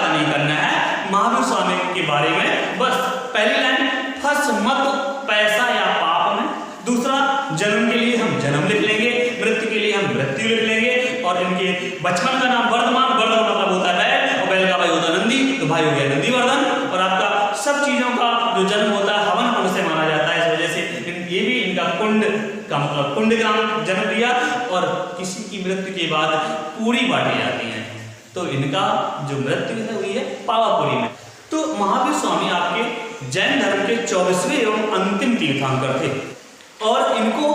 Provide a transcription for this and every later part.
याद नहीं करना है महावीर स्वामी के बारे में। बस पहली लाइन, फंस मत पैसा या पाप में। दूसरा, जन्म के लिए हम जन्म लिख लेंगे, मृत्यु के लिए हम मृत्यु लिख लेंगे। और इनके बचपन का नाम वर्धमान, वर्धन मतलब होता है बैल, और बैल का भाई होता है नंदी, तो भाई हो गया नंदीवर्धन। और आपका सब चीजों का जो जन्म होता है हवन कुंड से माना जाता है, इस वजह से ये भी इनका कुंड का मतलब कुंडग्राम जन्म लिया। और किसी की मृत्यु के बाद पूरी बांटी जाती है, तो इनका जो मृत्यु है हुई है पावापुरी में। तो महावीर स्वामी आपके जैन धर्म के 24वें एवं अंतिम तीर्थंकर थे और इनको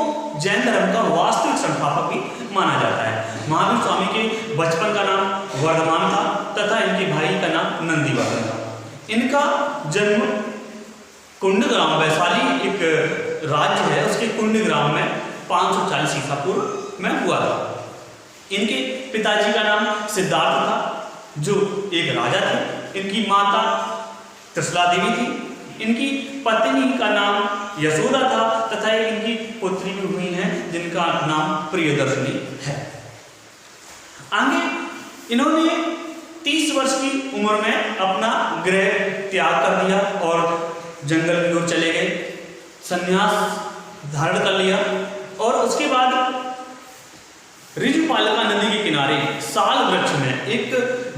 जैन धर्म का वास्तविक संस्थापक भी माना जाता है। महावीर स्वामी के बचपन का नाम वर्धमान था तथा इनके भाई का नाम नंदीवर्धन था। इनका जन्म कुंडग्राम, वैशाली एक राज्य है, उसके कुंडग्राम में 540 ईसा पूर्व में हुआ था। इनके पिताजी का नाम सिद्धार्थ था, जो एक राजा थे। इनकी माता त्रिशला देवी थी। इनकी पत्नी का नाम यशोदा था तथा इनकी पुत्री भी हुई हैं जिनका नाम प्रियदर्शनी है। आगे इन्होंने 30 वर्ष की उम्र में अपना गृह त्याग कर दिया और जंगल की ओर चले गए, संन्यास धारण कर लिया। और उसके बाद ऋजुपालिका नदी के किनारे साल वृक्ष में एक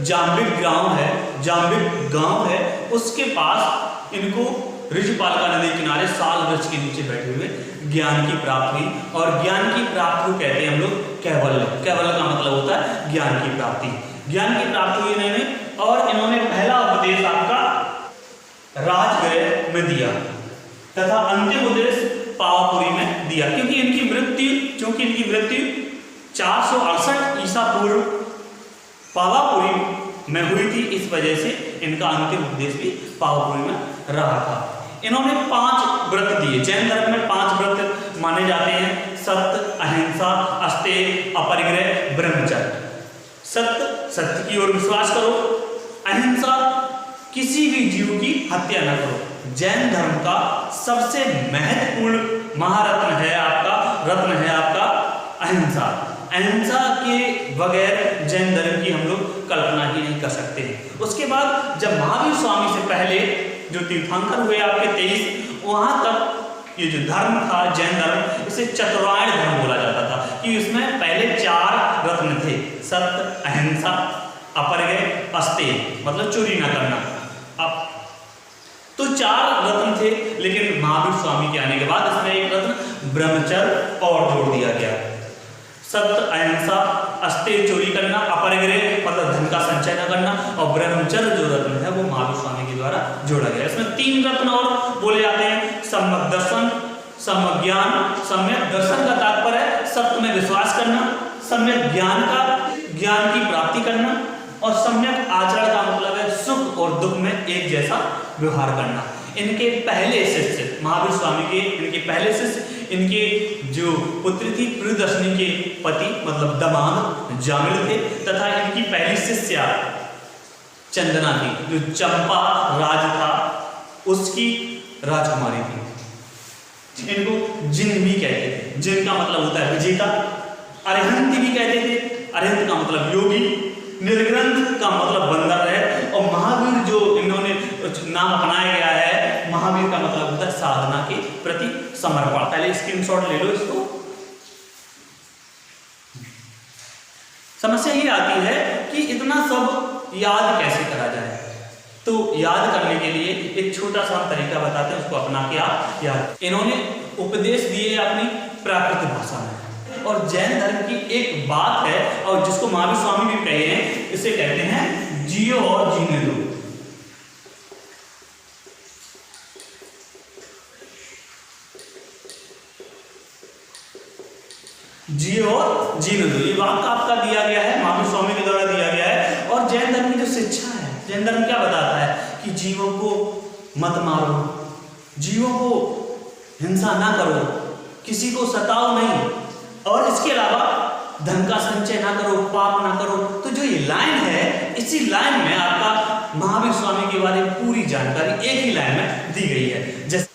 जाम्बिक गांव है, उसके पास इनको ऋजुपालिका नदी के किनारे साल वृक्ष के नीचे बैठे हुए ज्ञान की प्राप्ति हुई। और ज्ञान की प्राप्ति को कहते हैं हम लोग कैवल्य। कैवल्य का मतलब होता है ज्ञान की प्राप्ति। ज्ञान की प्राप्ति हुई इन्होंने, और इन्होंने पहला उपदेश आपका राजगृह में दिया तथा अंतिम उपदेश पावापुरी में दिया। क्योंकि इनकी मृत्यु 468 ईसा पूर्व पावापुरी में हुई थी, इस वजह से इनका अंतिम उपदेश भी पावापुरी में रहा था। इन्होंने 5 व्रत दिए। जैन धर्म में 5 व्रत माने जाते हैं: सत्य, अहिंसा, अस्तेय, अपरिग्रह, ब्रह्मचर्य। सत्य की ओर विश्वास करो, अहिंसा, किसी भी जीव की हत्या न करो। जैन धर्म का सबसे महत्वपूर्ण महारत्न है आपका अहिंसा। अहिंसा के बगैर जैन धर्म की हम लोग कल्पना ही नहीं कर सकते। उसके बाद जब महावीर स्वामी से पहले जो तीर्थंकर हुए आपके 23, वहां तक ये जो धर्म था जैन धर्म, इसे चतुरायण धर्म बोला जाता था कि इसमें पहले 4 रत्न थे: सत्य, अहिंसा, अपरिग्रह, अस्तेय मतलब चोरी न करना। अब तो 4 रत्न थे, लेकिन महावीर स्वामी के आने के बाद इसमें एक रत्न ब्रह्मचर्य और जोड़ दिया गया। सत्य, अहिंसा, अस्तेय चोरी करना, अपरिग्रह मतलब धन का संचय न करना, और ब्रह्मचर्य जो रत्न है वो महावीर स्वामी के द्वारा जोड़ा गया। इसमें 3 रत्न और बोले जाते हैं: सम्यक दर्शन, सम्यक ज्ञान। सम्यक दर्शन का तात्पर्य है सत्य में विश्वास करना, सम्यक ज्ञान की प्राप्ति करना, और सम्यक आचरण का मतलब है सुख और दुख में एक जैसा व्यवहार करना। इनके पहले शिष्य महावीर स्वामी के इनके जो पुत्री थी प्रियदर्शनी के पति मतलब दमाद जामिल थे, तथा इनकी पहली शिष्या चंदना थी, जो चंपा राज था उसकी राजकुमारी थी। इनको जिन भी कहते थे। जिन का मतलब होता है विजेता। अरिहंत भी कहते थे। अरिहंत का मतलब योगी। निर्ग्रंथ का मतलब बंदर है। और महावीर जो इन्होंने नाम अपनाया गया है, महावीर का मतलब होता है साधना के प्रति समर्पण। पहले स्क्रीनशॉट ले लो इसको। समस्या ये आती है कि इतना सब याद कैसे करा जाए। तो याद करने के लिए एक छोटा सा हम तरीका बताते हैं, उसको अपना के आप याद। इन्होंने उपदेश दिए अपनी प्राकृत भाषा में। और जैन धर्म की एक बात है, और जिसको महावीर स्वामी भी कहे हैं, इसे कहते हैं जियो और जीने दो। जियो और जीने दो, ये वाक्य आपका दिया गया है, महावीर स्वामी के द्वारा दिया गया है। और जैन धर्म की जो शिक्षा है, जैन धर्म क्या बताता है कि जीवों को मत मारो, जीवों को हिंसा ना करो, किसी को सताओ नहीं, और इसके अलावा धन का संचय ना करो, पाप ना करो। तो जो ये लाइन है, इसी लाइन में आपका महावीर स्वामी के बारे में पूरी जानकारी एक ही लाइन में दी गई है। जैसे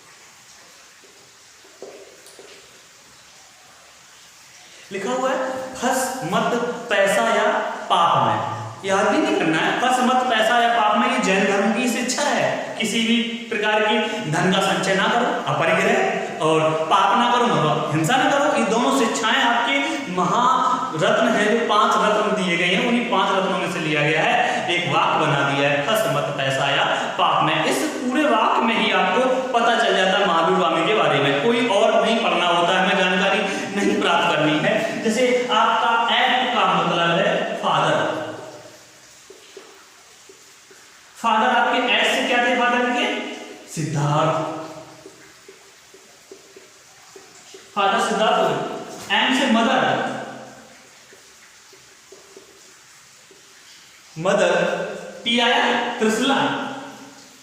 लिखा हुआ है, फंस मत पैसा या पाप में। याद भी नहीं करना है, फंस मत पैसा या पाप जैन धर्म की शिक्षा है, किसी भी प्रकार की धन का संचय ना करो, अपरिग्रह, और पाप ना करो, मतलब हिंसा ना करो। ये दोनों शिक्षाएं आपके महारत्न है, जो 5 रत्न दिए गए हैं, उन्हीं 5 रत्नों में से लिया गया है, एक वाक्य बना दिया है, फस मत पैसा या पाप में। इस पूरे वाक्य में ही आपको पता चल जाता है महावीर स्वामी के बारे में, कोई और नहीं पढ़ना होता है, हमें जानकारी नहीं प्राप्त करनी है। जैसे आपका एक्ट का मतलब है फादर, फादर आपके एस से क्या थे, फादर के सिद्धार्थ, फादर सिद्धार्थ। एम से मदर, मदर टी आया त्रिशला,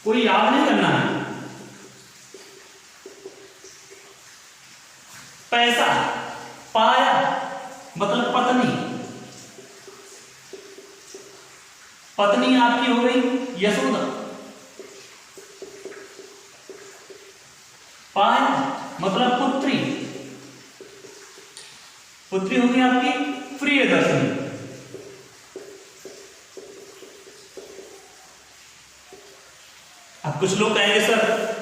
कोई याद नहीं करना है। पैसा पाया मतलब पत्नी, पत्नी आपकी हो गई यशोदा, पाया मतलब पुत्री, पुत्री होगी आपकी प्रियदर्शनी। अब कुछ लोग कहेंगे सर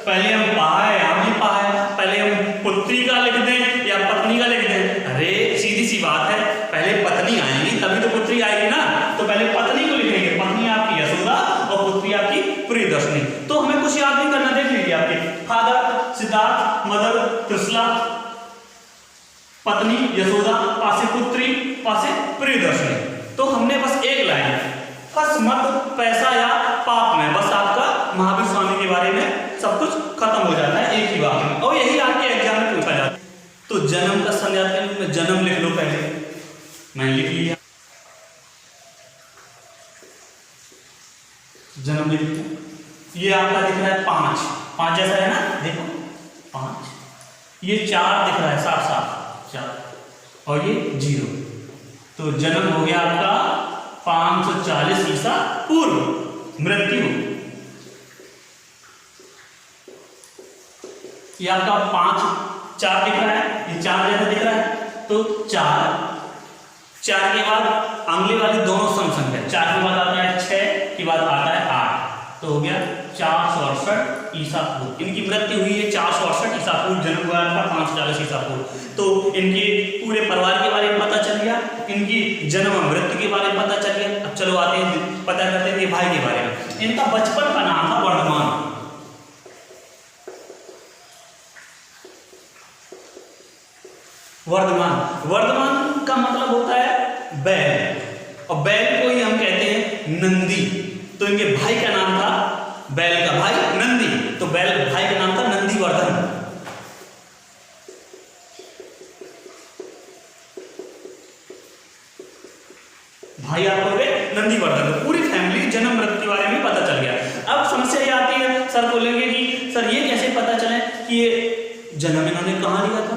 पहले हम पाए, हम ही पाए, पहले हम पुत्री का लिख दें या पत्नी का लिख दें। अरे सीधी सी बात है, पहले पत्नी आएगी तभी तो पुत्री आएगी ना, तो पहले पत्नी को लिखेंगे, पत्नी आपकी यशोदा और पुत्री आपकी प्रियदर्शनी। तो हमें कुछ याद नहीं करना, देख लीजिए आपके फादर सिद्धार्थ, मदर त्रिशला, पत्नी यशोदा, पासे पुत्री, पासे प्रियदर्शनी। तो हमने बस एक लाइन फस मत पैसा या पाप में, बस आपका महावीर स्वामी के बारे में सब कुछ खत्म हो जाता है एक ही वाक्य में, और यही आपके एग्जाम में पूछा जाता है। तो जन्म का संज्ञात के रूप में जन्म लिख लो, पहले मैंने लिख लिया, जन्म लिख लिया। ये आपका दिख रहा है 5, 5 जैसा है ना, देखो 5, ये 4 दिख रहा है, 7 7 4, और ये 0, तो जन्म हो गया आपका 540 ईसा पूर्व। मृत्यु ये आपका 5 4 दिख रहा है, ये 4 जैसा दिख रहा है, तो 4 के बाद अगले वाली दोनों सम संख्या, 4 के बाद आता है 6 के बाद आता है 8, तो हो गया 468 ईसा पूर्व। इनकी मृत्यु हुई है 468 ईसा पूर्व, जन्म हुआ था 540 ईसा पूर्व। तो इनके पूरे परिवार के बारे में पता चल गया, इनकी जन्म और मृत्यु के बारे में पता चल गया। अब चलो आते हैं पता करते हैं भाई के बारे में। इनका बचपन का नाम था वर्धमान, वर्धमान, वर्धमान का मतलब होता है बैल, और बैल को ही हम कहते हैं नंदी। तो इनके भाई का नाम था, बैल का भाई नंदी, तो बैल भाई का नाम था नंदीवर्धन। भाई आपको नंदीवर्धन। पूरी फैमिली जन्म मृत्यु के बारे में पता चल गया। अब समस्या ये आती है, सर बोलेंगे कि सर ये कैसे पता चले कि ये जन्म इन्होंने कहाँ लिया था,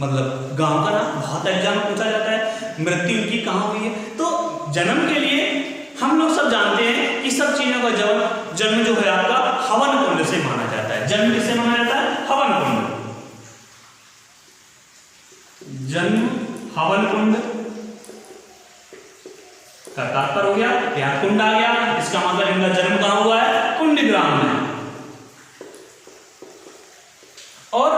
मतलब गांव का नाम, बहुत एग्जाम पूछा जाता है, मृत्यु इनकी कहाँ हुई है। तो जन्म के लिए हम लोग सब जानते हैं कि सब चीजों का जन्म जो है आपका हवन कुंड से माना जाता है। जन्म किससे माना जाता है, हवन कुंड। जन्म हवन कुंड का तात्पर्य हो गया, यहाँ कुंड आ गया, इसका मतलब इनका जन्म कहाँ हुआ है, कुंडग्राम में। और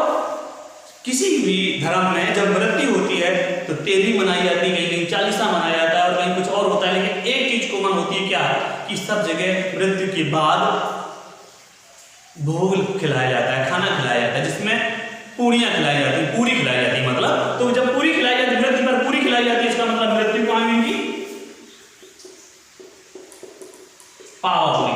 किसी भी धर्म में जब मृत्यु होती है तो तेरी मनाई जाती है, कहीं चालीसा मनाया जाता है और कहीं कुछ और होता है, लेकिन एक चीज कॉमन होती है, क्या कि सब जगह मृत्यु के बाद भोग खिलाया जाता है, खाना खिलाया जाता है, जिसमें पूरियां खिलाई जाती है, पूरी खिलाई जाती है, मतलब तो जब पूरी खिलाई जाती है, मृत्यु पर पूरी खिलाई जाती है, इसका मतलब मृत्यु कहाँ हुई इनकी, पावापुरी।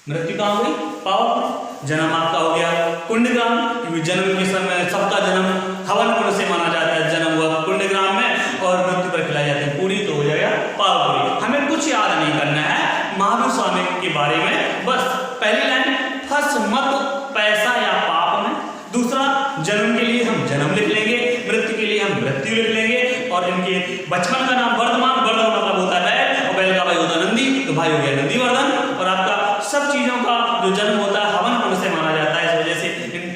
मृत्यु कहाँ हुई, पावापुरी। जन्म आपका हो गया कुंडग्राम, क्योंकि जन्म के समय सबका जन्म हवन कुंड से माना जाता है, जन्म हुआ कुंडग्राम में और मृत्यु पर खिलाई जाती है पूरी, तो हो जाएगा पावापुरी। हमें कुछ याद नहीं करना है महावीर स्वामी के बारे में, बस पहली लाइन फस मत पैसा या पाप में, दूसरा जन्म के लिए हम जन्म लिख लेंगे, मृत्यु के लिए हम मृत्यु लिख लेंगे, और इनके बचपन का नाम वर्धमान, वर्धमान मतलब होता है बैल, और बैल का भाई होता है नंदी, तो भाई हो गया नंदीवर्धन। और आपका सब चीजों का जो जन्म होता है हवन कुंड से माना जाता है, इस वजह से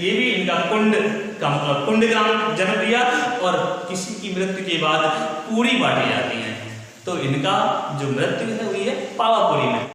ये भी इनका कुंड का मतलब कुंडग्राम जन्म लिया, और किसी की मृत्यु के बाद पूरी बांटी जाती है, तो इनका जो मृत्यु है हुई है पावापुरी में।